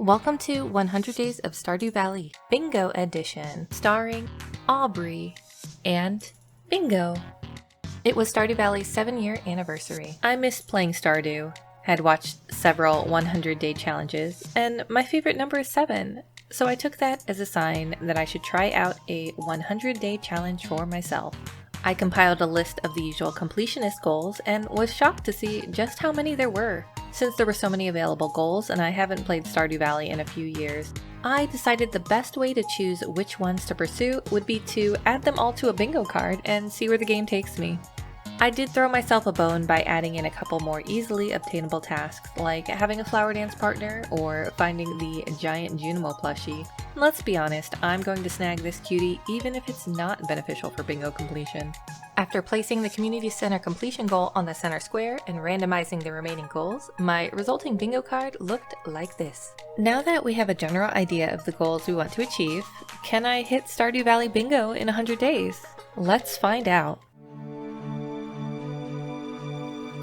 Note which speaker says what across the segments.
Speaker 1: Welcome to 100 Days of Stardew Valley Bingo Edition, starring Aubrey and Bingo. It was Stardew Valley's 7-year anniversary. I missed playing Stardew, had watched several 100-day challenges, and my favorite number is 7, so I took that as a sign that I should try out a 100-day challenge for myself. I compiled a list of the usual completionist goals and was shocked to see just how many there were. Since there were so many available goals and I haven't played Stardew Valley in a few years, I decided the best way to choose which ones to pursue would be to add them all to a bingo card and see where the game takes me. I did throw myself a bone by adding in a couple more easily obtainable tasks, like having a flower dance partner or finding the giant Junimo plushie. Let's be honest, I'm going to snag this cutie even if it's not beneficial for bingo completion. After placing the community center completion goal on the center square and randomizing the remaining goals, my resulting bingo card looked like this. Now that we have a general idea of the goals we want to achieve, can I hit Stardew Valley bingo in 100 days? Let's find out.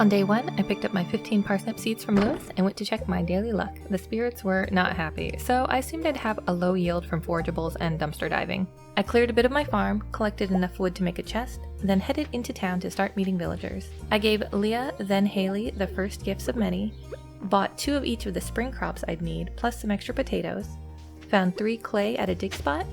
Speaker 1: On day 1, I picked up my 15 parsnip seeds from Lewis and went to check my daily luck. The spirits were not happy, so I assumed I'd have a low yield from forageables and dumpster diving. I cleared a bit of my farm, collected enough wood to make a chest, then headed into town to start meeting villagers. I gave Leah, then Haley, the first gifts of many, bought 2 of each of the spring crops I'd need, plus some extra potatoes, found 3 clay at a dig spot,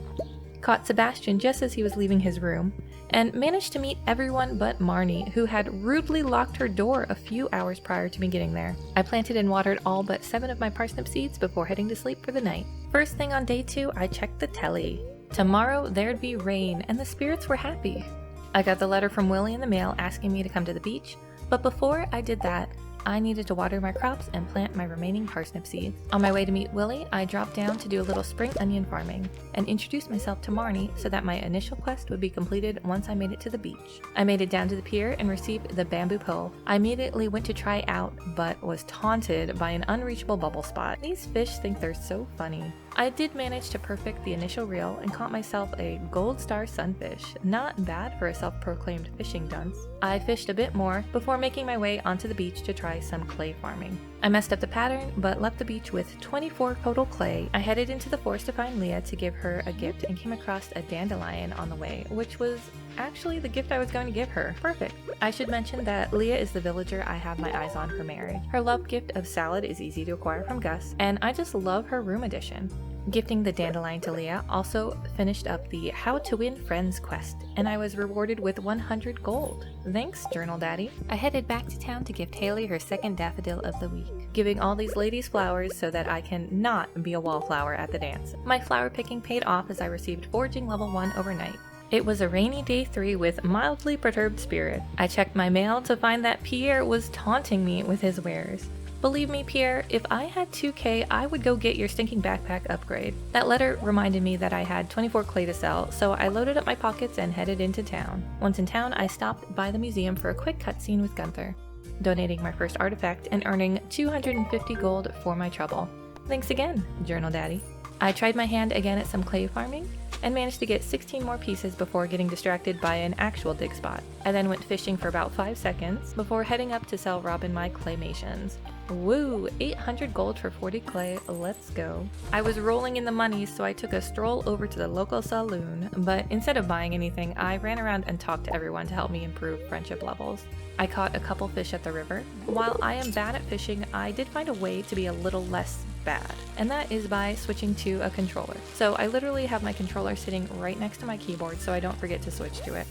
Speaker 1: caught Sebastian just as he was leaving his room, and managed to meet everyone but Marnie, who had rudely locked her door a few hours prior to me getting there. I planted and watered all but 7 of my parsnip seeds before heading to sleep for the night. First thing on day 2, I checked the telly. Tomorrow there'd be rain, and the spirits were happy. I got the letter from Willie in the mail asking me to come to the beach, but before I did that, I needed to water my crops and plant my remaining parsnip seeds. On my way to meet Willie, I dropped down to do a little spring onion farming and introduced myself to Marnie so that my initial quest would be completed once I made it to the beach. I made it down to the pier and received the bamboo pole. I immediately went to try out, but was taunted by an unreachable bubble spot. These fish think they're so funny. I did manage to perfect the initial reel and caught myself a gold star sunfish. Not bad for a self-proclaimed fishing dunce. I fished a bit more before making my way onto the beach to try some clay farming. I messed up the pattern, but left the beach with 24 total clay. I headed into the forest to find Leah to give her a gift and came across a dandelion on the way, which was actually the gift I was going to give her. Perfect. I should mention that Leah is the villager I have my eyes on for marriage. Her love gift of salad is easy to acquire from Gus, and I just love her room edition. Gifting the dandelion to Leah also finished up the How to Win Friends quest, and I was rewarded with 100 gold. Thanks, Journal Daddy. I headed back to town to gift Haley her second daffodil of the week, giving all these ladies flowers so that I can not be a wallflower at the dance. My flower picking paid off as I received foraging level 1 overnight. It was a rainy day 3 with mildly perturbed spirit. I checked my mail to find that Pierre was taunting me with his wares. Believe me, Pierre, if I had 2k, I would go get your stinking backpack upgrade. That letter reminded me that I had 24 clay to sell, so I loaded up my pockets and headed into town. Once in town, I stopped by the museum for a quick cutscene with Gunther, donating my first artifact and earning 250 gold for my trouble. Thanks again, Journal Daddy. I tried my hand again at some clay farming, and managed to get 16 more pieces before getting distracted by an actual dig spot. I then went fishing for about 5 seconds before heading up to sell Robin my claymations. Woo! 800 gold for 40 clay, let's go. I was rolling in the money, so I took a stroll over to the local saloon, but instead of buying anything, I ran around and talked to everyone to help me improve friendship levels. I caught a couple fish at the river. While I am bad at fishing, I did find a way to be a little less bad, and that is by switching to a controller. So I literally have my controller sitting right next to my keyboard so I don't forget to switch to it.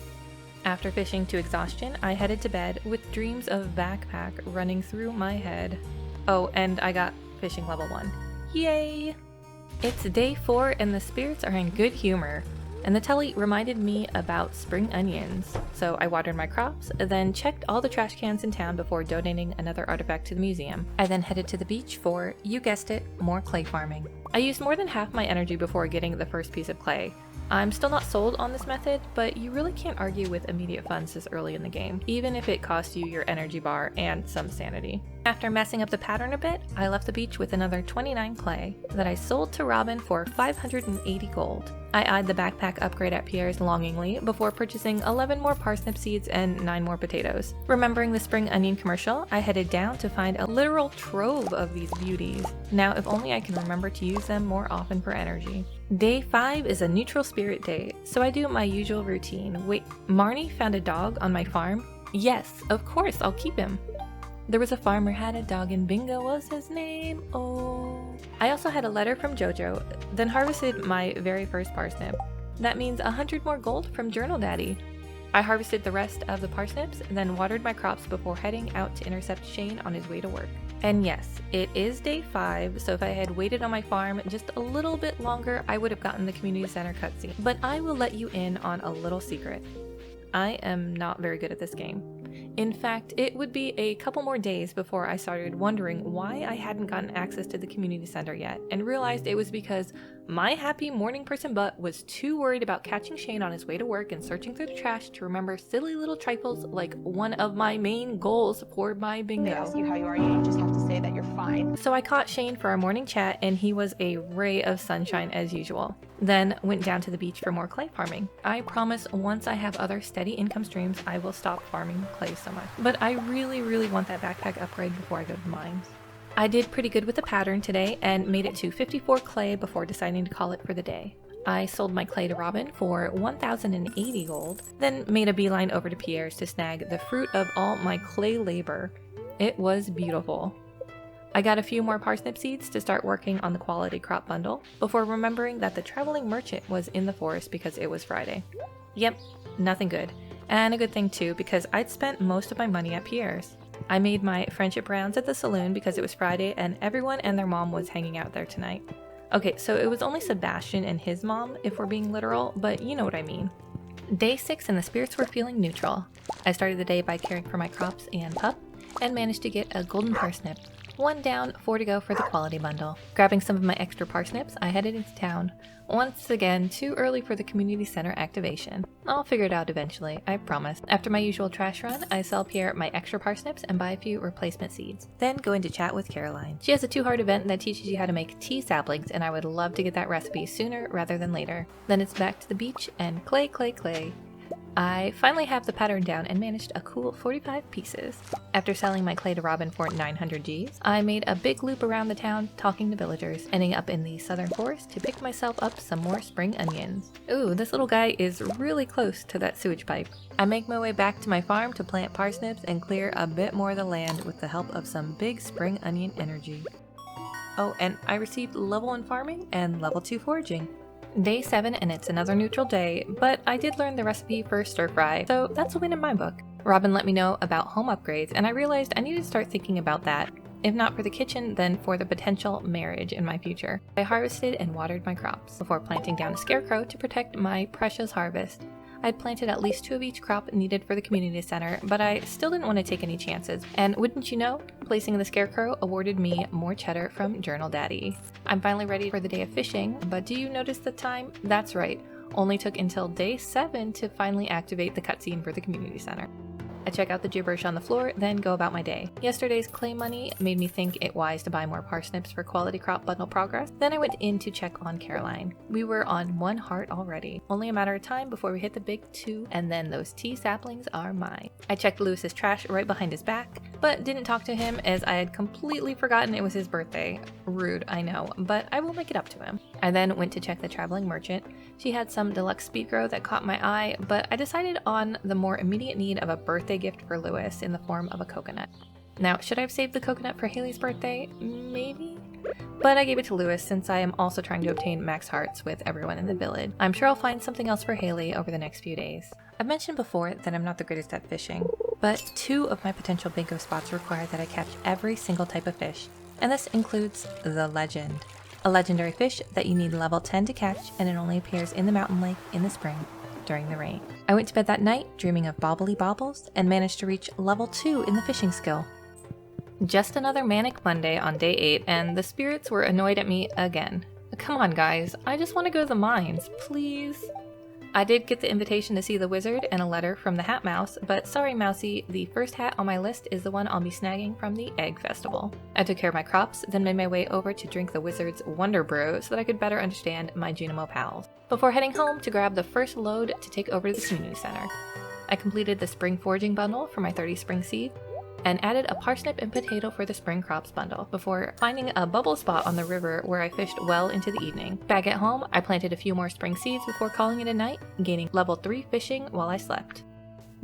Speaker 1: After fishing to exhaustion, I headed to bed with dreams of backpack running through my head. Oh, and I got fishing level 1. Yay! It's day 4 and the spirits are in good humor. And the telly reminded me about spring onions, so I watered my crops, then checked all the trash cans in town before donating another artifact to the museum. I then headed to the beach for, you guessed it, more clay farming. I used more than half my energy before getting the first piece of clay. I'm still not sold on this method, but you really can't argue with immediate funds this early in the game, even if it costs you your energy bar and some sanity. After messing up the pattern a bit, I left the beach with another 29 clay that I sold to Robin for 580 gold. I eyed the backpack upgrade at Pierre's longingly before purchasing 11 more parsnip seeds and 9 more potatoes. Remembering the spring onion commercial, I headed down to find a literal trove of these beauties. Now if only I can remember to use them more often for energy. Day 5 is a neutral spirit day, so I do my usual routine. Wait, Marnie found a dog on my farm? Yes, of course, I'll keep him. There was a farmer had a dog and Bingo was his name, oh. I also had a letter from Jojo, then harvested my very first parsnip. That means 100 more gold from Journal Daddy. I harvested the rest of the parsnips, then watered my crops before heading out to intercept Shane on his way to work. And yes, it is day 5, so if I had waited on my farm just a little bit longer, I would have gotten the community center cutscene. But I will let you in on a little secret. I am not very good at this game. In fact, it would be a couple more days before I started wondering why I hadn't gotten access to the community center yet, and realized it was because my happy morning person butt was too worried about catching Shane on his way to work and searching through the trash to remember silly little trifles like one of my main goals for my bingo.
Speaker 2: They ask you how you are, you just have to say that you're fine.
Speaker 1: So I caught Shane for our morning chat and he was a ray of sunshine as usual. Then went down to the beach for more clay farming. I promise once I have other steady income streams, I will stop farming clay so much. But I really want that backpack upgrade before I go to the mines. I did pretty good with the pattern today and made it to 54 clay before deciding to call it for the day. I sold my clay to Robin for 1,080 gold, then made a beeline over to Pierre's to snag the fruit of all my clay labor. It was beautiful. I got a few more parsnip seeds to start working on the quality crop bundle, before remembering that the traveling merchant was in the forest because it was Friday. Yep, nothing good. And a good thing too, because I'd spent most of my money at Pierre's. I made my friendship rounds at the saloon because it was Friday and everyone and their mom was hanging out there tonight. Okay, so it was only Sebastian and his mom, if we're being literal, but you know what I mean. Day 6 and the spirits were feeling neutral. I started the day by caring for my crops and pup, and managed to get a golden parsnip. 1 down, 4 to go for the quality bundle. Grabbing some of my extra parsnips, I headed into town. Once again, too early for the community center activation. I'll figure it out eventually, I promise. After my usual trash run, I sell Pierre my extra parsnips and buy a few replacement seeds. Then go into chat with Caroline. She has a 2-heart event that teaches you how to make tea saplings, and I would love to get that recipe sooner rather than later. Then it's back to the beach and clay, clay, clay. I finally have the pattern down and managed a cool 45 pieces. After selling my clay to Robin for 900 Gs, I made a big loop around the town talking to villagers, ending up in the southern forest to pick myself up some more spring onions. Ooh, this little guy is really close to that sewage pipe. I make my way back to my farm to plant parsnips and clear a bit more of the land with the help of some big spring onion energy. Oh, and I received level 1 farming and level 2 foraging. Day 7 and it's another neutral day, but I did learn the recipe for stir fry, so that's a win in my book. Robin let me know about home upgrades and I realized I needed to start thinking about that. If not for the kitchen, then for the potential marriage in my future. I harvested and watered my crops before planting down a scarecrow to protect my precious harvest. I'd planted at least 2 of each crop needed for the community center, but I still didn't want to take any chances. And wouldn't you know, placing the scarecrow awarded me more cheddar from Journal Daddy. I'm finally ready for the day of fishing, but do you notice the time? That's right, only took until day 7 to finally activate the cutscene for the community center. I check out the gibberish on the floor, then go about my day. Yesterday's clay money made me think it wise to buy more parsnips for quality crop bundle progress. Then I went in to check on Caroline. We were on 1 heart already. Only a matter of time before we hit the big 2, and then those tea saplings are mine. I checked Lewis's trash right behind his back, but didn't talk to him as I had completely forgotten it was his birthday. Rude, I know, but I will make it up to him. I then went to check the traveling merchant. She had some deluxe speed grow that caught my eye, but I decided on the more immediate need of a birthday gift for Lewis in the form of a coconut. Now, should I have saved the coconut for Haley's birthday? Maybe? But I gave it to Lewis since I am also trying to obtain max hearts with everyone in the village. I'm sure I'll find something else for Haley over the next few days. I've mentioned before that I'm not the greatest at fishing, but 2 of my potential bingo spots require that I catch every single type of fish, and this includes the legend. A legendary fish that you need level 10 to catch, and it only appears in the mountain lake in the spring during the rain. I went to bed that night dreaming of bobbly bobbles and managed to reach level 2 in the fishing skill. Just another manic Monday on day 8 and the spirits were annoyed at me again. Come on guys, I just want to go to the mines, please. I did get the invitation to see the wizard and a letter from the Hat Mouse, but sorry Mousy, the first hat on my list is the one I'll be snagging from the Egg Festival. I took care of my crops, then made my way over to drink the wizard's Wonder Brew so that I could better understand my Junimo pals, before heading home to grab the first load to take over to the community center. I completed the spring foraging bundle for my 30 spring seeds, and added a parsnip and potato for the spring crops bundle before finding a bubble spot on the river where I fished well into the evening. Back at home, I planted a few more spring seeds before calling it a night, gaining level 3 fishing while I slept.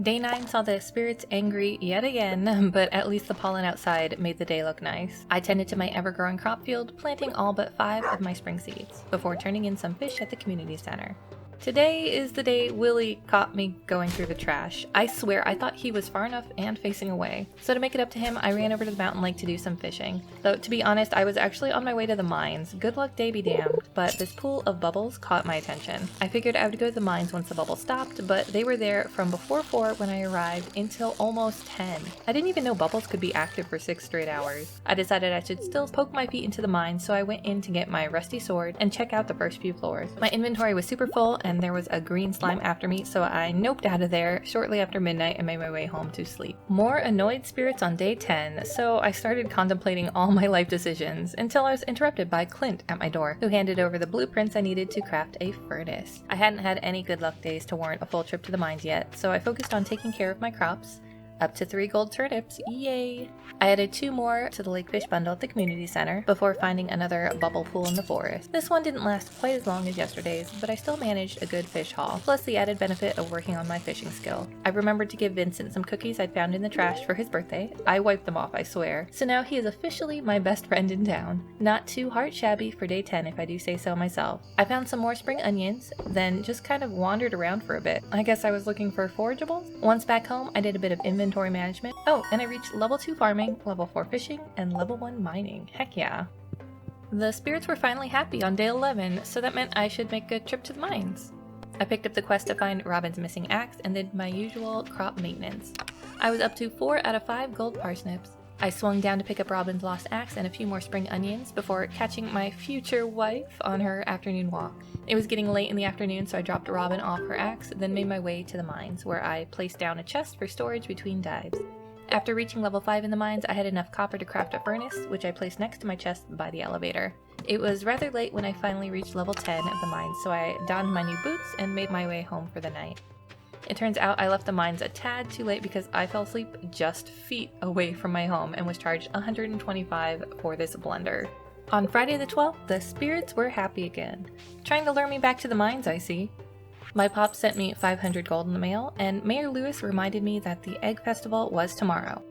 Speaker 1: Day 9 saw the spirits angry yet again, but at least the pollen outside made the day look nice. I tended to my ever-growing crop field, planting all but 5 of my spring seeds, before turning in some fish at the community center. Today is the day Willie caught me going through the trash. I swear I thought he was far enough and facing away. So to make it up to him, I ran over to the mountain lake to do some fishing. Though to be honest, I was actually on my way to the mines. Good luck day be damned. But this pool of bubbles caught my attention. I figured I would go to the mines once the bubble stopped, but they were there from before 4 when I arrived until almost 10. I didn't even know bubbles could be active for 6 straight hours. I decided I should still poke my feet into the mines, so I went in to get my rusty sword and check out the first few floors. My inventory was super full, and there was a green slime after me, so I noped out of there shortly after midnight and made my way home to sleep. More annoyed spirits on day 10, so I started contemplating all my life decisions until I was interrupted by Clint at my door, who handed over the blueprints I needed to craft a furnace. I hadn't had any good luck days to warrant a full trip to the mines yet, so I focused on taking care of my crops. Up to 3 gold turnips, yay! I added 2 more to the lake fish bundle at the community center before finding another bubble pool in the forest. This one didn't last quite as long as yesterday's, but I still managed a good fish haul, plus the added benefit of working on my fishing skill. I remembered to give Vincent some cookies I'd found in the trash for his birthday. I wiped them off, I swear. So now he is officially my best friend in town. Not too heart shabby for day 10 if I do say so myself. I found some more spring onions, then just kind of wandered around for a bit. I guess I was looking for forageables? Once back home, I did a bit of inventory management. Oh, and I reached level 2 farming, level 4 fishing, and level 1 mining. Heck yeah. The spirits were finally happy on day 11, so that meant I should make a trip to the mines. I picked up the quest to find Robin's missing axe and did my usual crop maintenance. I was up to 4 out of 5 gold parsnips. I swung down to pick up Robin's lost axe and a few more spring onions before catching my future wife on her afternoon walk. It was getting late in the afternoon, so I dropped Robin off her axe, then made my way to the mines, where I placed down a chest for storage between dives. After reaching level 5 in the mines, I had enough copper to craft a furnace, which I placed next to my chest by the elevator. It was rather late when I finally reached level 10 of the mines, so I donned my new boots and made my way home for the night. It turns out I left the mines a tad too late because I fell asleep just feet away from my home and was charged 125 for this blunder. On Friday the 12th, the spirits were happy again. Trying to lure me back to the mines, I see. My pop sent me 500 gold in the mail, and Mayor Lewis reminded me that the Egg Festival was tomorrow.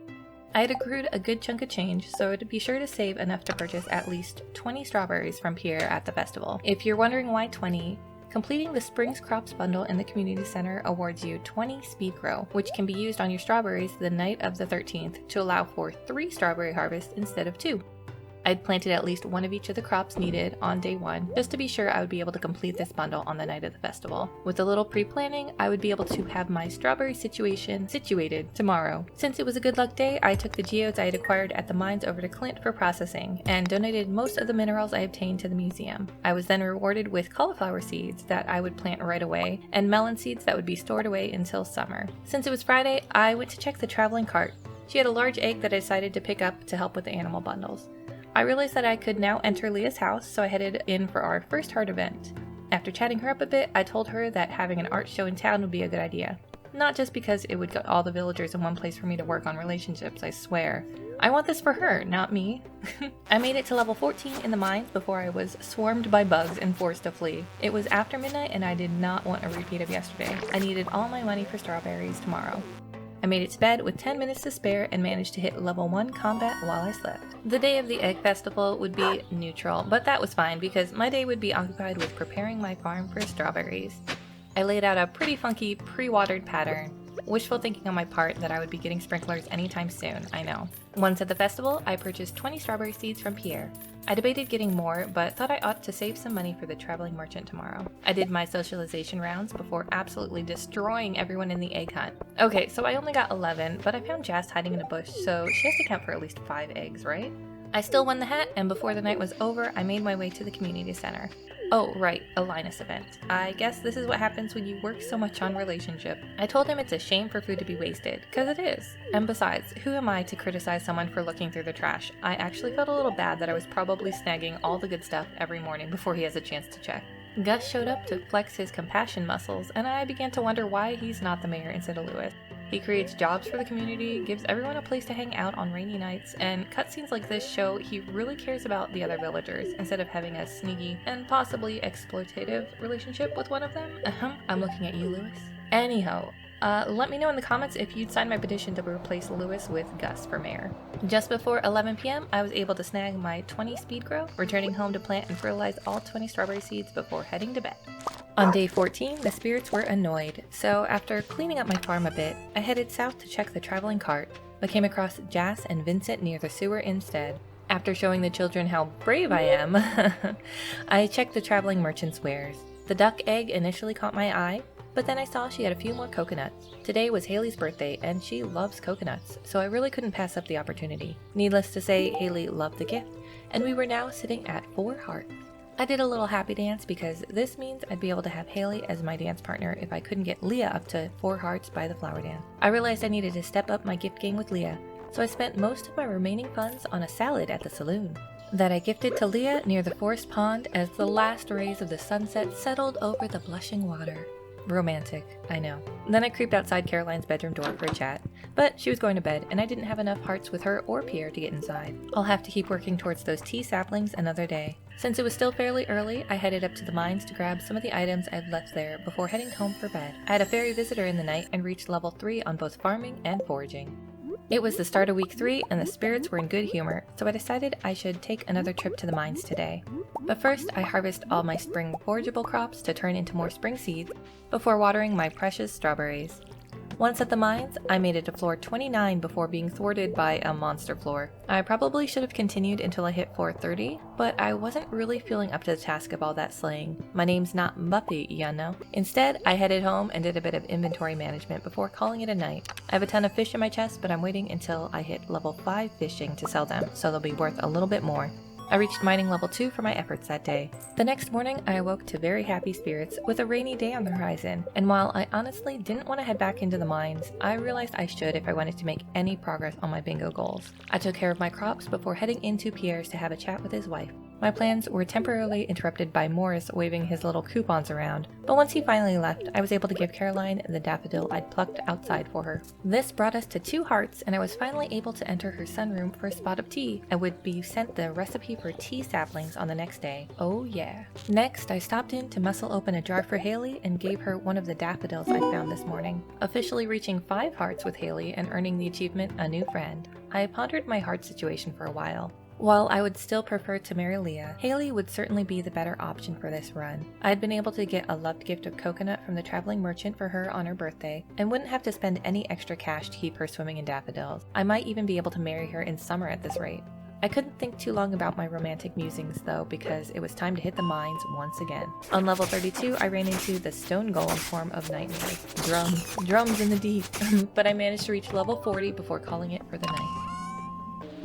Speaker 1: I had accrued a good chunk of change, so I'd be sure to save enough to purchase at least 20 strawberries from Pierre at the festival. If you're wondering why 20, completing the Springs Crops bundle in the community center awards you 20 speed grow, which can be used on your strawberries the night of the 13th to allow for 3 strawberry harvests instead of 2. I'd planted at least 1 of each of the crops needed on day 1, just to be sure I would be able to complete this bundle on the night of the festival. With a little pre-planning, I would be able to have my strawberry situation situated tomorrow. Since it was a good luck day, I took the geodes I had acquired at the mines over to Clint for processing, and donated most of the minerals I obtained to the museum. I was then rewarded with cauliflower seeds that I would plant right away, and melon seeds that would be stored away until summer. Since it was Friday, I went to check the traveling cart. She had a large egg that I decided to pick up to help with the animal bundles. I realized that I could now enter Leah's house, so I headed in for our first heart event. After chatting her up a bit, I told her that having an art show in town would be a good idea. Not just because it would get all the villagers in one place for me to work on relationships, I swear. I want this for her, not me. I made it to level 14 in the mines before I was swarmed by bugs and forced to flee. It was after midnight and I did not want a repeat of yesterday. I needed all my money for strawberries tomorrow. I made it to bed with 10 minutes to spare and managed to hit level 1 combat while I slept. The day of the Egg Festival would be neutral, but that was fine because my day would be occupied with preparing my farm for strawberries. I laid out a pretty funky pre-watered pattern. Wishful thinking on my part that I would be getting sprinklers anytime soon, I know. Once at the festival, I purchased 20 strawberry seeds from Pierre. I debated getting more, but thought I ought to save some money for the traveling merchant tomorrow. I did my socialization rounds before absolutely destroying everyone in the egg hunt. Okay, so I only got 11, but I found Jazz hiding in a bush, so she has to count for at least 5 eggs, right? I still won the hat, and before the night was over, I made my way to the community center. Oh, right, a Linus event. I guess this is what happens when you work so much on relationship. I told him it's a shame for food to be wasted, cause it is. And besides, who am I to criticize someone for looking through the trash? I actually felt a little bad that I was probably snagging all the good stuff every morning before he has a chance to check. Gus showed up to flex his compassion muscles, and I began to wonder why he's not the mayor instead of Lewis. He creates jobs for the community, gives everyone a place to hang out on rainy nights, and cutscenes like this show he really cares about the other villagers, instead of having a sneaky and possibly exploitative relationship with one of them. I'm looking at you, Lewis. Anyhow, let me know in the comments if you'd sign my petition to replace Lewis with Gus for mayor. Just before 11 p.m., I was able to snag my 20 speed grow, returning home to plant and fertilize all 20 strawberry seeds before heading to bed. On day 14, the spirits were annoyed, so after cleaning up my farm a bit, I headed south to check the traveling cart, but came across Jas and Vincent near the sewer instead. After showing the children how brave I am, I checked the traveling merchant's wares. The duck egg initially caught my eye, but then I saw she had a few more coconuts. Today was Haley's birthday, and she loves coconuts, so I really couldn't pass up the opportunity. Needless to say, Haley loved the gift, and we were now sitting at 4 hearts. I did a little happy dance because this means I'd be able to have Haley as my dance partner if I couldn't get Leah up to 4 hearts by the flower dance. I realized I needed to step up my gift game with Leah, so I spent most of my remaining funds on a salad at the saloon that I gifted to Leah near the forest pond as the last rays of the sunset settled over the blushing water. Romantic, I know. Then I creeped outside Caroline's bedroom door for a chat, but she was going to bed and I didn't have enough hearts with her or Pierre to get inside. I'll have to keep working towards those tea saplings another day. Since it was still fairly early, I headed up to the mines to grab some of the items I'd left there before heading home for bed. I had a fairy visitor in the night and reached level 3 on both farming and foraging. It was the start of week 3 and the spirits were in good humor, so I decided I should take another trip to the mines today. But first, I harvest all my spring forageable crops to turn into more spring seeds before watering my precious strawberries. Once at the mines, I made it to floor 29 before being thwarted by a monster floor. I probably should have continued until I hit floor 30, but I wasn't really feeling up to the task of all that slaying. My name's not Buffy, you know. Instead, I headed home and did a bit of inventory management before calling it a night. I have a ton of fish in my chest, but I'm waiting until I hit level 5 fishing to sell them, so they'll be worth a little bit more. I reached mining level 2 for my efforts that day. The next morning, I awoke to very happy spirits with a rainy day on the horizon, and while I honestly didn't want to head back into the mines, I realized I should if I wanted to make any progress on my bingo goals. I took care of my crops before heading into Pierre's to have a chat with his wife. My plans were temporarily interrupted by Morris waving his little coupons around, but once he finally left, I was able to give Caroline the daffodil I'd plucked outside for her. This brought us to 2 hearts, and I was finally able to enter her sunroom for a spot of tea. I would be sent the recipe for tea saplings on the next day. Oh yeah. Next, I stopped in to muscle open a jar for Haley and gave her one of the daffodils I found this morning, officially reaching 5 hearts with Haley and earning the achievement A New Friend. I pondered my heart situation for a while. While I would still prefer to marry Leah, Haley would certainly be the better option for this run. I had been able to get a loved gift of coconut from the traveling merchant for her on her birthday, and wouldn't have to spend any extra cash to keep her swimming in daffodils. I might even be able to marry her in summer at this rate. I couldn't think too long about my romantic musings though, because it was time to hit the mines once again. On level 32, I ran into the stone golem form of nightmares. Drums in the deep. But I managed to reach level 40 before calling it for the night.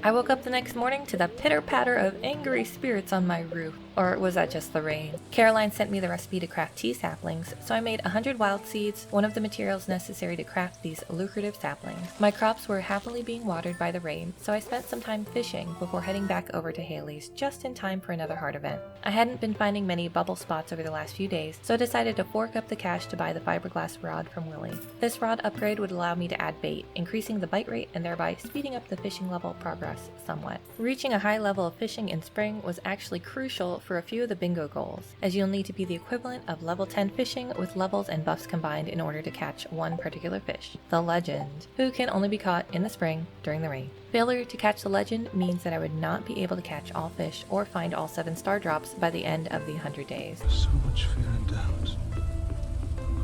Speaker 1: I woke up the next morning to the pitter-patter of angry spirits on my roof. Or was that just the rain? Caroline sent me the recipe to craft tea saplings, so I made 100 wild seeds, one of the materials necessary to craft these lucrative saplings. My crops were happily being watered by the rain, so I spent some time fishing before heading back over to Haley's just in time for another heart event. I hadn't been finding many bubble spots over the last few days, so I decided to fork up the cash to buy the fiberglass rod from Willie. This rod upgrade would allow me to add bait, increasing the bite rate and thereby speeding up the fishing level progress somewhat. Reaching a high level of fishing in spring was actually crucial for a few of the bingo goals, as you'll need to be the equivalent of level 10 fishing with levels and buffs combined in order to catch one particular fish, the legend, who can only be caught in the spring during the rain. Failure to catch the legend means that I would not be able to catch all fish or find all 7 star drops by the end of the 100 days.
Speaker 3: So much fear and doubt.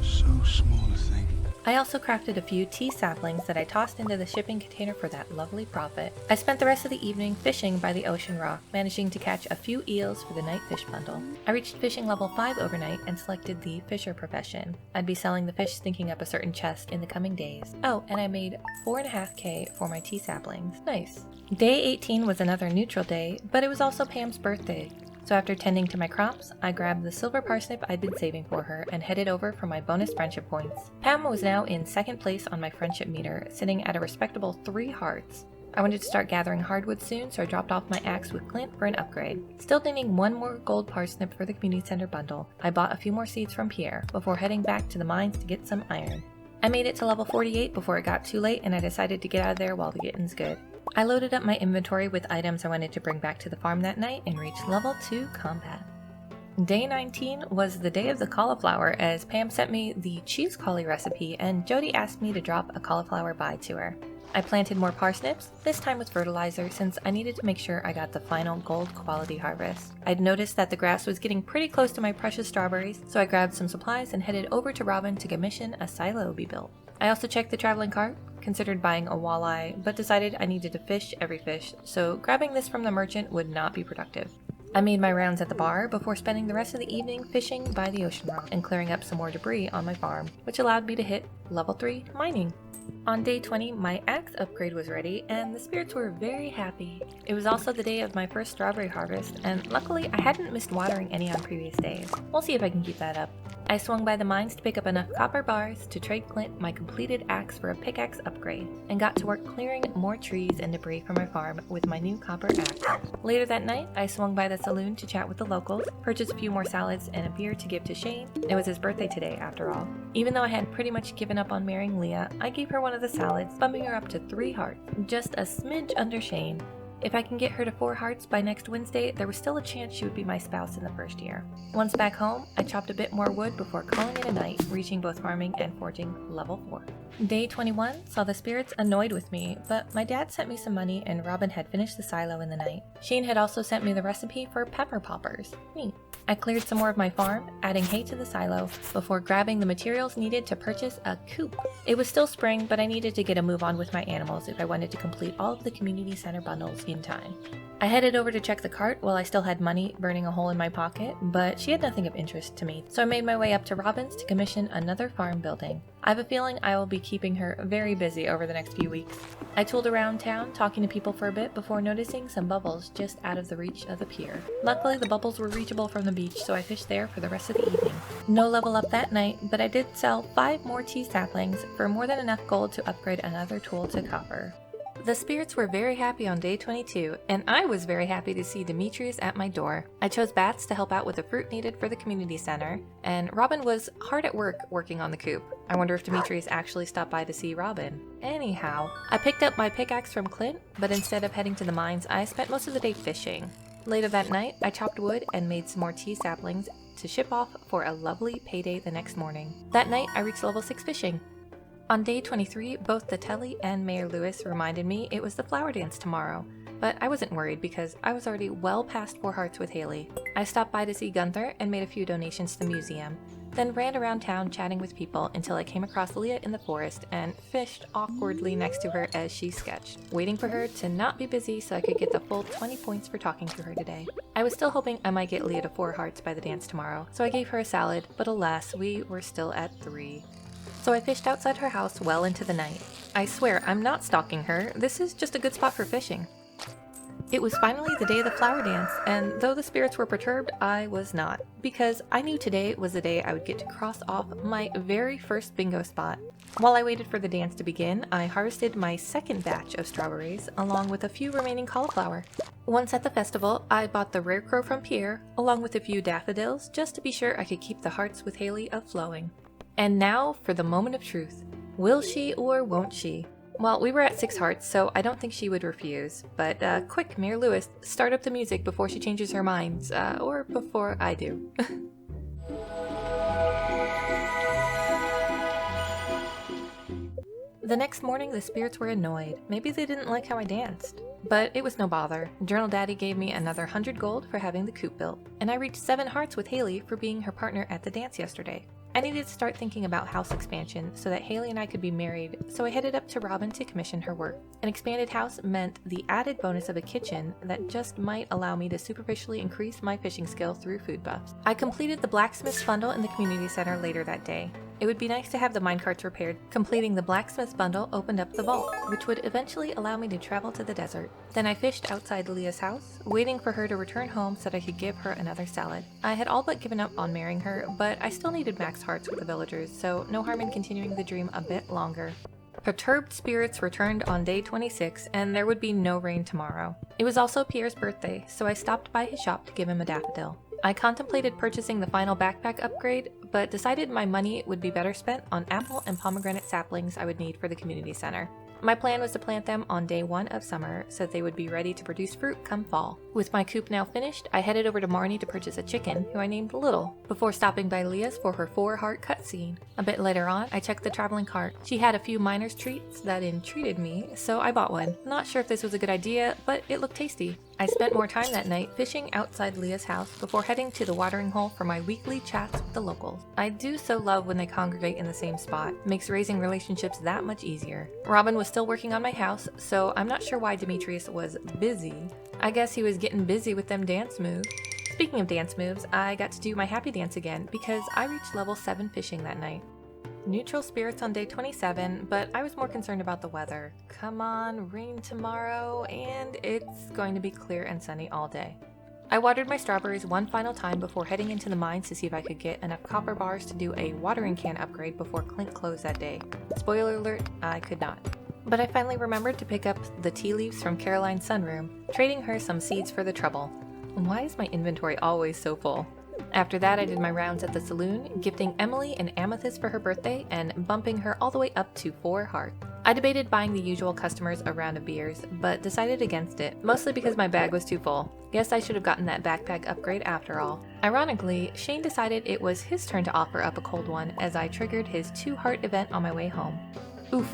Speaker 3: So small a thing.
Speaker 1: I also crafted a few tea saplings that I tossed into the shipping container for that lovely profit. I spent the rest of the evening fishing by the ocean rock, managing to catch a few eels for the night fish bundle. I reached fishing level 5 overnight and selected the fisher profession. I'd be selling the fish stinking up a certain chest in the coming days. Oh, and I made 4.5k for my tea saplings. Nice. Day 18 was another neutral day, but it was also Pam's birthday. So after tending to my crops, I grabbed the silver parsnip I'd been saving for her and headed over for my bonus friendship points. Pam was now in second place on my friendship meter, sitting at a respectable 3 hearts. I wanted to start gathering hardwood soon, so I dropped off my axe with Clint for an upgrade. Still needing 1 more gold parsnip for the community center bundle, I bought a few more seeds from Pierre before heading back to the mines to get some iron. I made it to level 48 before it got too late, and I decided to get out of there while the getting's good. I loaded up my inventory with items I wanted to bring back to the farm that night and reached level 2 combat. Day 19 was the day of the cauliflower, as Pam sent me the cheese cauli recipe and Jody asked me to drop a cauliflower buy to her. I planted more parsnips, this time with fertilizer, since I needed to make sure I got the final gold quality harvest. I'd noticed that the grass was getting pretty close to my precious strawberries, so I grabbed some supplies and headed over to Robin to commission a silo be built. I also checked the traveling cart, considered buying a walleye, but decided I needed to fish every fish, so grabbing this from the merchant would not be productive. I made my rounds at the bar before spending the rest of the evening fishing by the ocean rock and clearing up some more debris on my farm, which allowed me to hit level 3 mining. On day 20, my axe upgrade was ready, and the spirits were very happy. It was also the day of my first strawberry harvest, and luckily I hadn't missed watering any on previous days. We'll see if I can keep that up. I swung by the mines to pick up enough copper bars to trade Clint my completed axe for a pickaxe upgrade, and got to work clearing more trees and debris from my farm with my new copper axe. Later that night, I swung by the saloon to chat with the locals, purchased a few more salads and a beer to give to Shane. It was his birthday today, after all. Even though I had pretty much given up on marrying Leah, I gave her one of the salads, bumping her up to 3 hearts, just a smidge under Shane. If I can get her to 4 hearts by next Wednesday, there was still a chance she would be my spouse in the first year. Once back home, I chopped a bit more wood before calling it a night, reaching both farming and forging level 4. Day 21 saw the spirits annoyed with me, but my dad sent me some money and Robin had finished the silo in the night. Shane had also sent me the recipe for pepper poppers. Neat. I cleared some more of my farm, adding hay to the silo, before grabbing the materials needed to purchase a coop. It was still spring, but I needed to get a move on with my animals if I wanted to complete all of the community center bundles in time. I headed over to check the cart while I still had money burning a hole in my pocket, but she had nothing of interest to me, so I made my way up to Robin's to commission another farm building. I have a feeling I will be keeping her very busy over the next few weeks. I tooled around town, talking to people for a bit before noticing some bubbles just out of the reach of the pier. Luckily, the bubbles were reachable from the beach, so I fished there for the rest of the evening. No level up that night, but I did sell 5 more tea saplings for more than enough gold to upgrade another tool to copper. The spirits were very happy on day 22, and I was very happy to see Demetrius at my door. I chose bats to help out with the fruit needed for the community center, and Robin was hard at work working on the coop. I wonder if Demetrius actually stopped by to see Robin. Anyhow, I picked up my pickaxe from Clint, but instead of heading to the mines, I spent most of the day fishing. Later that night, I chopped wood and made some more tea saplings to ship off for a lovely payday the next morning. That night, I reached level 6 fishing. On day 23, both the Telly and Mayor Lewis reminded me it was the flower dance tomorrow, but I wasn't worried because I was already well past 4 hearts with Haley. I stopped by to see Gunther and made a few donations to the museum, then ran around town chatting with people until I came across Leah in the forest and fished awkwardly next to her as she sketched, waiting for her to not be busy so I could get the full 20 points for talking to her today. I was still hoping I might get Leah to 4 hearts by the dance tomorrow, so I gave her a salad, but alas, we were still at 3. So I fished outside her house well into the night. I swear, I'm not stalking her, this is just a good spot for fishing. It was finally the day of the flower dance, and though the spirits were perturbed, I was not, because I knew today was the day I would get to cross off my very first bingo spot. While I waited for the dance to begin, I harvested my second batch of strawberries, along with a few remaining cauliflower. Once at the festival, I bought the rare crow from Pierre, along with a few daffodils, just to be sure I could keep the hearts with Haley a-flowing. And now for the moment of truth. Will she or won't she? Well, we were at 6 hearts, so I don't think she would refuse. But quick, Mayor Lewis, start up the music before she changes her mind, or before I do. The next morning, the spirits were annoyed. Maybe they didn't like how I danced. But it was no bother. Journal Daddy gave me another 100 gold for having the coop built, and I reached 7 hearts with Haley for being her partner at the dance yesterday. I needed to start thinking about house expansion so that Haley and I could be married, so I headed up to Robin to commission her work. An expanded house meant the added bonus of a kitchen that just might allow me to superficially increase my fishing skill through food buffs. I completed the blacksmith's bundle in the community center later that day. It would be nice to have the minecarts repaired. Completing the blacksmith's bundle opened up the vault, which would eventually allow me to travel to the desert. Then I fished outside Leah's house, waiting for her to return home so that I could give her another salad. I had all but given up on marrying her, but I still needed max hearts with the villagers, so no harm in continuing the dream a bit longer. Perturbed spirits returned on day 26, and there would be no rain tomorrow. It was also Pierre's birthday, so I stopped by his shop to give him a daffodil. I contemplated purchasing the final backpack upgrade, but decided my money would be better spent on apple and pomegranate saplings I would need for the community center. My plan was to plant them on day 1 of summer so that they would be ready to produce fruit come fall. With my coop now finished, I headed over to Marnie to purchase a chicken, who I named Little, before stopping by Leah's for her 4-heart cutscene. A bit later on, I checked the traveling cart. She had a few miner's treats that entreated me, so I bought one. Not sure if this was a good idea, but it looked tasty. I spent more time that night fishing outside Leah's house before heading to the watering hole for my weekly chats with the locals. I do so love when they congregate in the same spot. It makes raising relationships that much easier. Robin was still working on my house, so I'm not sure why Demetrius was busy. I guess he was getting busy with them dance moves. Speaking of dance moves, I got to do my happy dance again because I reached level 7 fishing that night. Neutral spirits on day 27, but I was more concerned about the weather. Come on, rain tomorrow, and it's going to be clear and sunny all day. I watered my strawberries one final time before heading into the mines to see if I could get enough copper bars to do a watering can upgrade before Clint closed that day. Spoiler alert, I could not. But I finally remembered to pick up the tea leaves from Caroline's sunroom, trading her some seeds for the trouble. Why is my inventory always so full? After that, I did my rounds at the saloon, gifting Emily an amethyst for her birthday and bumping her all the way up to 4 hearts. I debated buying the usual customers a round of beers, but decided against it, mostly because my bag was too full. Guess I should have gotten that backpack upgrade after all. Ironically, Shane decided it was his turn to offer up a cold one as I triggered his 2-heart event on my way home. Oof.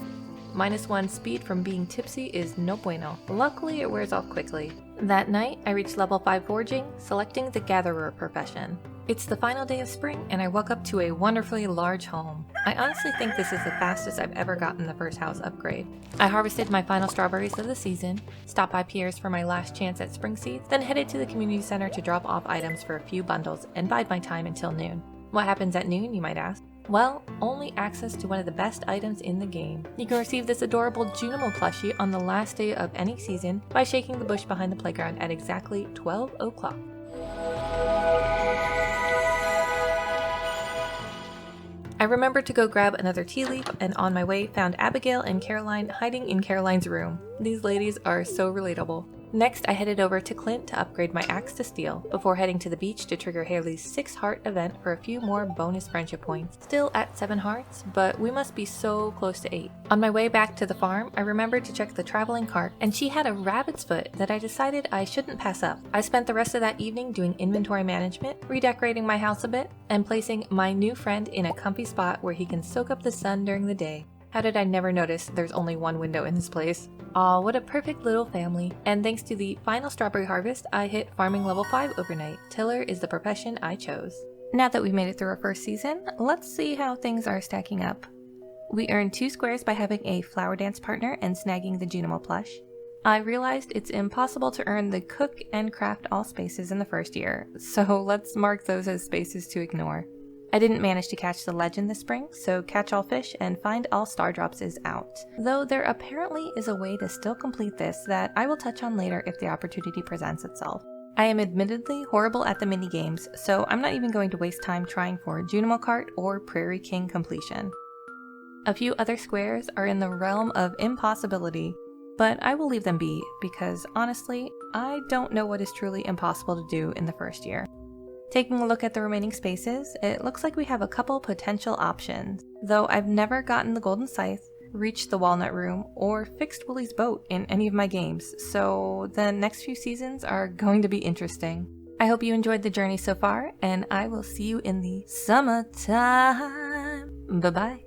Speaker 1: -1 speed from being tipsy is no bueno. Luckily, it wears off quickly. That night, I reached level 5 foraging, selecting the gatherer profession. It's the final day of spring, and I woke up to a wonderfully large home. I honestly think this is the fastest I've ever gotten the first house upgrade. I harvested my final strawberries of the season, stopped by Pierre's for my last chance at spring seeds, then headed to the community center to drop off items for a few bundles and bide my time until noon. What happens at noon, you might ask? Well, only access to one of the best items in the game. You can receive this adorable Junimo plushie on the last day of any season by shaking the bush behind the playground at exactly 12 o'clock. I remembered to go grab another tea leaf, and on my way found Abigail and Caroline hiding in Caroline's room. These ladies are so relatable. Next, I headed over to Clint to upgrade my axe to steel, before heading to the beach to trigger Haley's 6-heart event for a few more bonus friendship points. Still at 7 hearts, but we must be so close to 8. On my way back to the farm, I remembered to check the traveling cart, and she had a rabbit's foot that I decided I shouldn't pass up. I spent the rest of that evening doing inventory management, redecorating my house a bit, and placing my new friend in a comfy spot where he can soak up the sun during the day. How did I never notice there's only one window in this place? Aw, what a perfect little family. And thanks to the final strawberry harvest, I hit farming level 5 overnight. Tiller is the profession I chose. Now that we've made it through our first season, let's see how things are stacking up. We earned 2 squares by having a flower dance partner and snagging the Junimo plush. I realized it's impossible to earn the cook and craft all spaces in the first year, so let's mark those as spaces to ignore. I didn't manage to catch the legend this spring, so catch all fish and find all star drops is out. Though there apparently is a way to still complete this that I will touch on later if the opportunity presents itself. I am admittedly horrible at the mini-games, so I'm not even going to waste time trying for Junimo Cart or Prairie King completion. A few other squares are in the realm of impossibility, but I will leave them be because honestly, I don't know what is truly impossible to do in the first year. Taking a look at the remaining spaces, it looks like we have a couple potential options, though I've never gotten the golden scythe, reached the walnut room, or fixed Willie's boat in any of my games, so the next few seasons are going to be interesting. I hope you enjoyed the journey so far, and I will see you in the summertime. Bye-bye.